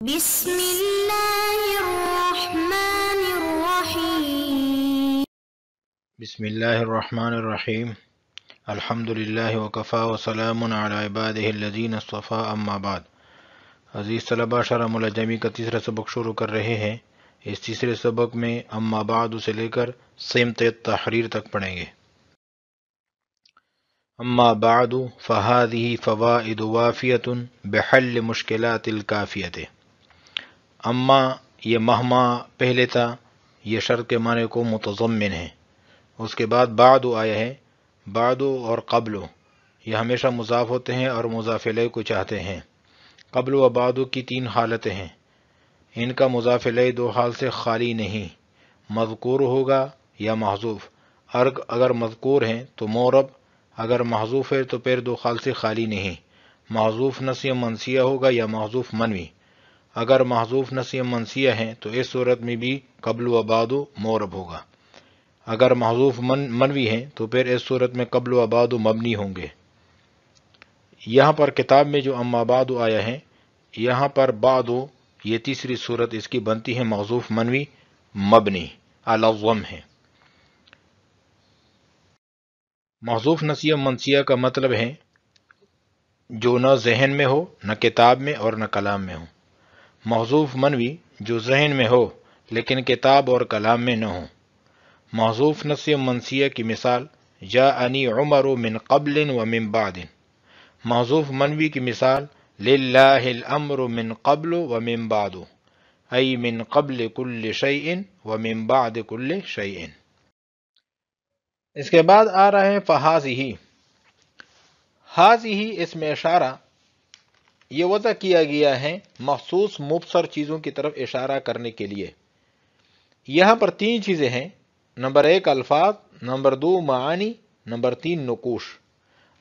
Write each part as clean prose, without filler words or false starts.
بسم اللہ الرحمن الرحیم بسم اللہ الرحمن الرحیم الحمد للہ وکفا وسلام علی عبادہ الذین اصطفیٰ اما بعد۔ عزیز طلبہ، شرح ملجمی کا تیسرا سبق شروع کر رہے ہیں۔ اس تیسرے سبق میں اما بعد سے لے کر سمت تحریر تک پڑھیں گے۔ اما بعد فہذہ فوائد وافیۃ بحل مشکلات الکافیۃ۔ اما یہ مہما پہلے تھا، یہ شرط کے معنی کو متضمن ہے۔ اس کے بعد بعد آیا ہے۔ بعد اور قبل یہ ہمیشہ مضاف ہوتے ہیں اور مضاف الیہ کو چاہتے ہیں۔ قبل و بعد کی تین حالتیں ہیں، ان کا مضاف الیہ دو حال سے خالی نہیں، مذکور ہوگا یا محذوف۔ اگر مذکور ہیں تو معرب، اگر محذوف ہے تو پھر دو حال سے خالی نہیں، محذوف نسیہ منسیہ ہوگا یا محذوف منوی۔ اگر محذوف نسیہ منسیہ ہیں تو اس صورت میں بھی قبل و بعد معرب ہوگا۔ اگر محذوف منوی ہیں تو پھر اس صورت میں قبل و بعد مبنی ہوں گے۔ یہاں پر کتاب میں جو اما بعد آیا ہے، یہاں پر بعد یہ تیسری صورت اس کی بنتی ہے محذوف منوی مبنی علی الضم ہے۔ محذوف نسیہ منسیہ کا مطلب ہے جو نہ ذہن میں ہو، نہ کتاب میں اور نہ کلام میں ہو۔ محذوف منوی جو ذہن میں ہو لیکن کتاب اور کلام میں نہ ہو۔ محذوف نسیہ منسیہ کی مثال جاءنی عمر من قبل ومن بعد۔ محذوف منوی کی مثال للہ الامر من قبل ومن بعد، ای من قبل کل شیء ومن بعد کل شیء۔ اس کے بعد آ رہا ہے فہذہ۔ ہذہ اس میں اشارہ یہ وضع کیا گیا ہے مخصوص مبصر چیزوں کی طرف اشارہ کرنے کے لیے۔ یہاں پر تین چیزیں ہیں، نمبر ایک الفاظ، نمبر دو معانی، نمبر تین نقوش۔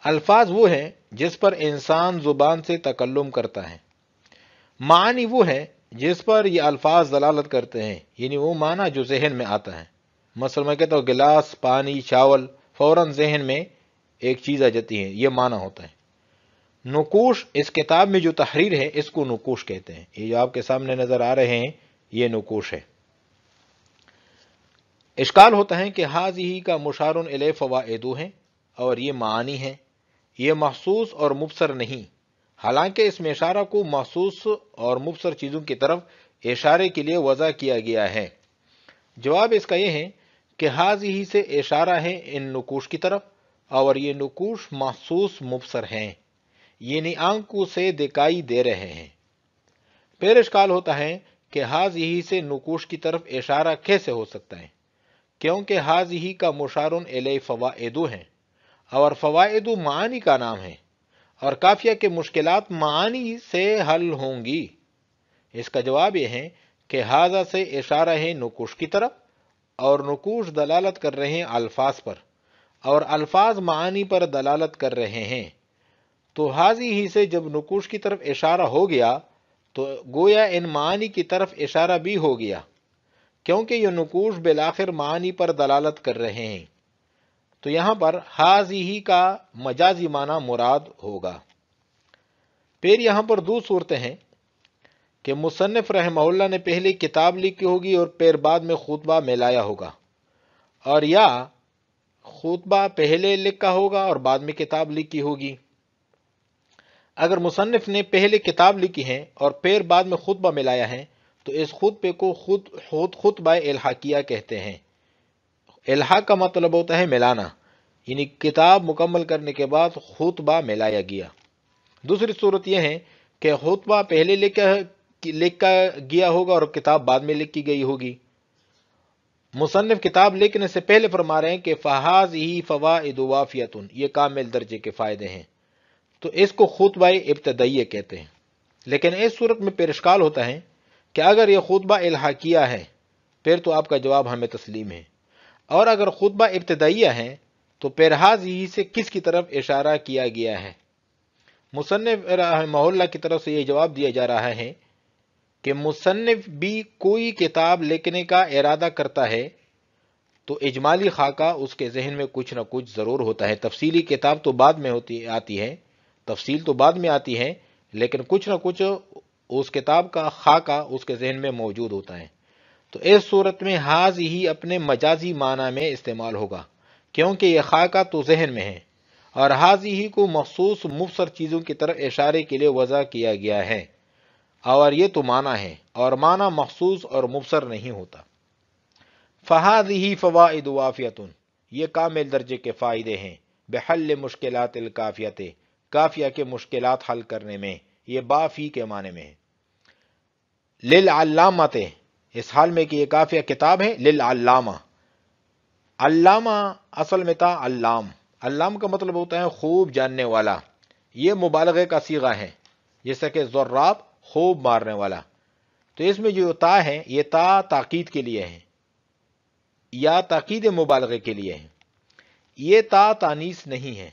الفاظ وہ ہیں جس پر انسان زبان سے تکلم کرتا ہے۔ معانی وہ ہے جس پر یہ الفاظ دلالت کرتے ہیں، یعنی وہ معنی جو ذہن میں آتا ہے۔ مثلا میں کہتا ہوں گلاس، پانی، چاول، فوراً ذہن میں ایک چیز آ جاتی ہے، یہ معنی ہوتا ہے۔ نقوش اس کتاب میں جو تحریر ہے اس کو نقوش کہتے ہیں۔ یہ جو آپ کے سامنے نظر آ رہے ہیں یہ نقوش ہے۔ اشکال ہوتا ہے کہ ہذہ کا مشار الیہ فوائد ہیں اور یہ معانی ہیں، یہ محسوس اور مبصر نہیں، حالانکہ اس میں اشارہ کو محسوس اور مبصر چیزوں کی طرف اشارے کے لیے وضع کیا گیا ہے۔ جواب اس کا یہ ہے کہ ہذہ سے اشارہ ہے ان نقوش کی طرف، اور یہ نقوش محسوس مبصر ہیں، یعنی آنکھوں سے دکھائی دے رہے ہیں۔ پھر اشکال ہوتا ہے کہ ہذہ سے نقوش کی طرف اشارہ کیسے ہو سکتا ہے، کیونکہ ہذہ کا مشار الیہ فوائد ہیں، اور فوائد معانی کا نام ہے، اور قافیہ کے مشکلات معانی سے حل ہوں گی۔ اس کا جواب یہ ہے کہ ہذا سے اشارہ ہے نقوش کی طرف، اور نقوش دلالت کر رہے ہیں الفاظ پر، اور الفاظ معانی پر دلالت کر رہے ہیں۔ تو ہذہ سے جب نقوش کی طرف اشارہ ہو گیا تو گویا ان معانی کی طرف اشارہ بھی ہو گیا، کیونکہ یہ نقوش بالآخر معانی پر دلالت کر رہے ہیں۔ تو یہاں پر ہذہ کا مجازی معنی مراد ہوگا۔ پھر یہاں پر دو صورتیں ہیں کہ مصنف رحمہ اللہ نے پہلے کتاب لکھی ہوگی اور پھر بعد میں خطبہ ملایا ہوگا، اور یا خطبہ پہلے لکھا ہوگا اور بعد میں کتاب لکھی ہوگی۔ اگر مصنف نے پہلے کتاب لکھی ہے اور پھر بعد میں خطبہ ملایا ہے تو اس خطبے کو خطبہ الحاقیہ کہتے ہیں۔ الحاق کا مطلب ہوتا ہے ملانا، یعنی کتاب مکمل کرنے کے بعد خطبہ ملایا گیا۔ دوسری صورت یہ ہے کہ خطبہ پہلے لکھا گیا ہوگا اور کتاب بعد میں لکھی گئی ہوگی۔ مصنف کتاب لکھنے سے پہلے فرما رہے ہیں کہ فہذہ فوائد وافیۃ، یہ کامل درجے کے فائدے ہیں، تو اس کو خطبہ ابتدائیہ کہتے ہیں۔ لیکن اس صورت میں پھر اشکال ہوتا ہے کہ اگر یہ خطبہ الحاقیہ ہے پھر تو آپ کا جواب ہمیں تسلیم ہے، اور اگر خطبہ ابتدائیہ ہے تو پھر ہذہ سے کس کی طرف اشارہ کیا گیا ہے؟ مصنف رحمہ اللہ کی طرف سے یہ جواب دیا جا رہا ہے کہ مصنف بھی کوئی کتاب لکھنے کا ارادہ کرتا ہے تو اجمالی خاکہ اس کے ذہن میں کچھ نہ کچھ ضرور ہوتا ہے۔ تفصیلی کتاب تو بعد میں آتی ہے، تفصیل تو بعد میں آتی ہے، لیکن کچھ نہ کچھ اس کتاب کا خاکہ اس کے ذہن میں موجود ہوتا ہے۔ تو اس صورت میں ہی اپنے مجازی معنی میں استعمال ہوگا، کیونکہ یہ خاکہ تو ذہن میں ہے، اور ہی کو مخصوص مبصر چیزوں کی طرف اشارے کے لیے وضع کیا گیا ہے، اور یہ تو معنی ہے، اور معنی مخصوص اور مبصر نہیں ہوتا۔ فہذہ فوائد وافیۃ، یہ کامل درجے کے فائدے ہیں، بحل مشکلات الکافیت، کافیہ کے مشکلات حل کرنے میں، یہ بافی کے معنی میں ہے۔ للعلامۃ، اس حال میں کہ یہ کافیہ کتاب ہے، للعلامہ، علامہ اصل میں تھا علام، علام کا مطلب ہوتا ہے خوب جاننے والا، یہ مبالغے کا صیغہ ہے، جیسا کہ ضراب خوب مارنے والا۔ تو اس میں جو تا ہے یہ تا تاکید کے لیے ہے یا تاکید مبالغے کے لیے ہے، یہ تا تانیث نہیں ہے،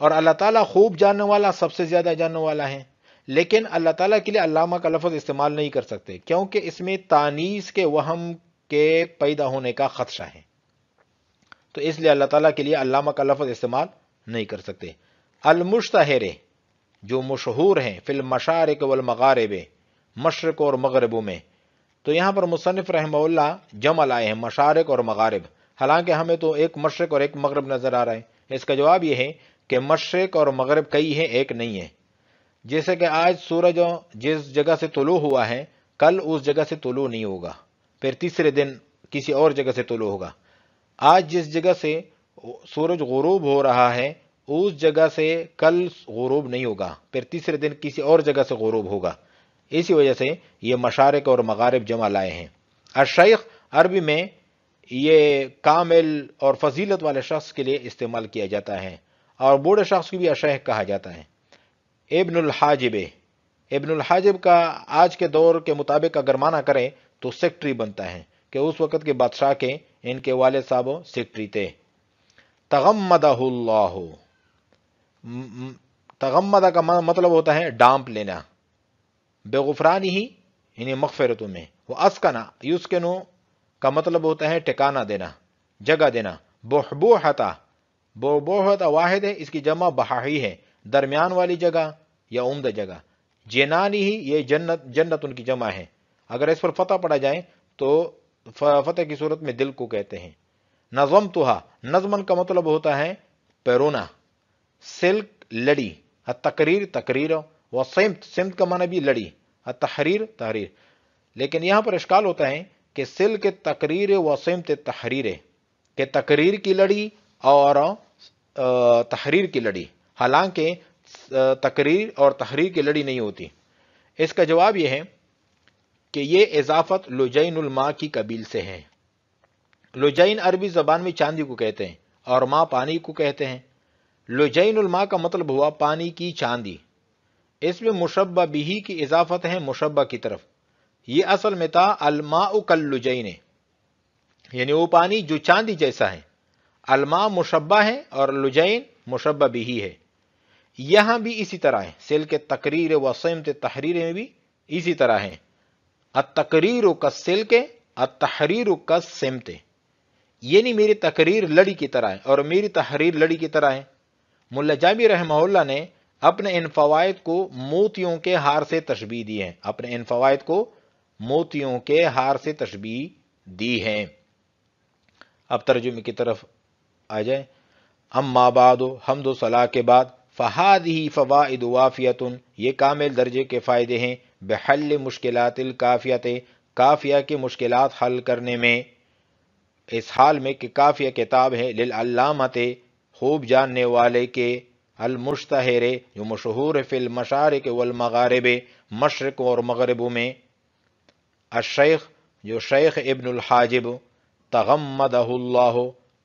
اور اللہ تعالیٰ خوب جاننے والا، سب سے زیادہ جاننے والا ہے، لیکن اللہ تعالیٰ کے لیے علامہ کا لفظ استعمال نہیں کر سکتے، کیونکہ اس میں تانیث کے وہم کے پیدا ہونے کا خدشہ ہے، تو اس لیے اللہ تعالیٰ کے لیے علامہ کا لفظ استعمال نہیں کر سکتے۔ المشتہر، جو مشہور ہیں، فی المشارق والمغارب، مشرق اور مغربوں میں، تو یہاں پر مصنف رحمہ اللہ جمع لائے ہیں، مشارق اور مغارب، حالانکہ ہمیں تو ایک مشرق اور ایک مغرب نظر آ رہا ہے۔ اس کا جواب یہ ہے کہ مشرق اور مغرب کئی ہیں، ایک نہیں ہے۔ جیسے کہ آج سورج جس جگہ سے طلوع ہوا ہے، کل اس جگہ سے طلوع نہیں ہوگا، پھر تیسرے دن کسی اور جگہ سے طلوع ہوگا۔ آج جس جگہ سے سورج غروب ہو رہا ہے، اس جگہ سے کل غروب نہیں ہوگا، پھر تیسرے دن کسی اور جگہ سے غروب ہوگا۔ اسی وجہ سے یہ مشارق اور مغارب جمع لائے ہیں۔ الشیخ عربی میں یہ کامل اور فضیلت والے شخص کے لیے استعمال کیا جاتا ہے، اور بوڑھے شخص کو بھی الشیخ کہا جاتا ہے۔ ابن الحاجب، ابن الحاجب کا آج کے دور کے مطابق اگر معنی کریں تو سیکٹری بنتا ہے، کہ اس وقت کے بادشاہ کے ان کے والد صاحب سیکٹری تھے۔ تغمدہ اللہ، تغمدہ کا مطلب ہوتا ہے ڈانپ لینا، بغفرانی ہی یعنی مغفرتوں میں، وہ اسکنا، یسکنو کا مطلب ہوتا ہے ٹھکانہ دینا، جگہ دینا۔ بحبوحتا، بحبوحتا واحد ہے، اس کی جمع بحاہی ہے، درمیان والی جگہ یا عمدہ جگہ۔ جنانی ہی، یہ جنت ان کی جمع ہے، اگر اس پر فتح پڑا جائے تو فتح کی صورت میں دل کو کہتے ہیں۔ نظمتھا، نظمن کا مطلب ہوتا ہے پیرونا، سلک لڑی، التقریر تقریر، و سمت کا معنی بھی لڑی، التحریر تحریر۔ لیکن یہاں پر اشکال ہوتا ہے کہ سلک تقریر و سمت تحریر، کہ تقریر کی لڑی اور تحریر کی لڑی، حالانکہ تقریر اور تحریر کی لڑی نہیں ہوتی۔ اس کا جواب یہ ہے کہ یہ اضافت لجین الماء کی قبیل سے ہے۔ لجین عربی زبان میں چاندی کو کہتے ہیں، اور ماء پانی کو کہتے ہیں۔ لجین الماء کا مطلب ہوا پانی کی چاندی، اس میں مشبہ بھی کی اضافت ہے مشبہ کی طرف۔ یہ اصل میں تھا الماء کاللجین، یعنی وہ پانی جو چاندی جیسا ہے۔ الماء مشبہ ہے اور لجین مشبہ بھی ہے۔ یہاں بھی اسی طرح ہے، سلک تقریر و سمت تحریر میں بھی اسی طرح ہے۔ التقریر کالسلک، التحریر کالسمت، یعنی میری تقریر لڑی کی طرح ہے اور میری تحریر لڑی کی طرح ہے۔ ملا جامی رحمہ اللہ نے اپنے ان فوائد کو موتیوں کے ہار سے تشبیہ دی ہے، اپنے ان فوائد کو موتیوں کے ہار سے تشبیہ دی ہے۔ اب ترجمے کی طرف آ جائیں۔ اما بعد، حمد و ثنا کے بعد، فہذہ فوائد وافیۃ، یہ کامل درجے کے فائدے ہیں، بحل مشکلات الکافیت، کافیہ کی مشکلات حل کرنے میں، اس حال میں کہ کافیہ کتاب ہے، للعلامۃ، خوب جاننے والے کے، المشتہر، جو مشہور ہے، فی المشارق والمغارب، مشرق اور مغربوں میں۔ الشیخ، جو شیخ ابن الحاجب، تغمدہ اللہ،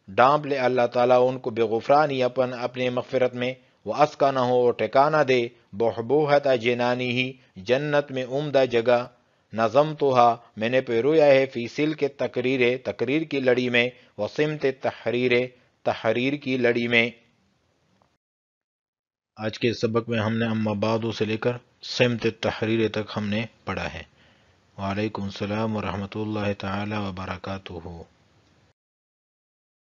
ڈانپ لے اللہ تعالیٰ ان کو، بغفرانی، اپنے مغفرت میں، وہ اسکنہ ہو، ٹھکانہ دے، بحبوحت جنانی ہی، جنت میں عمدہ جگہ، نظمتھا، میں نے پیرویا ہے، فی سلک تقریر، تقریر کی لڑی میں، و سمت تحریر، تحریر کی لڑی میں۔ آج کے سبق میں ہم نے اما بعد سے لے کر سمت تحریر تک ہم نے پڑھا ہے۔ وعلیکم السلام ورحمۃ اللہ تعالی وبرکاتہ۔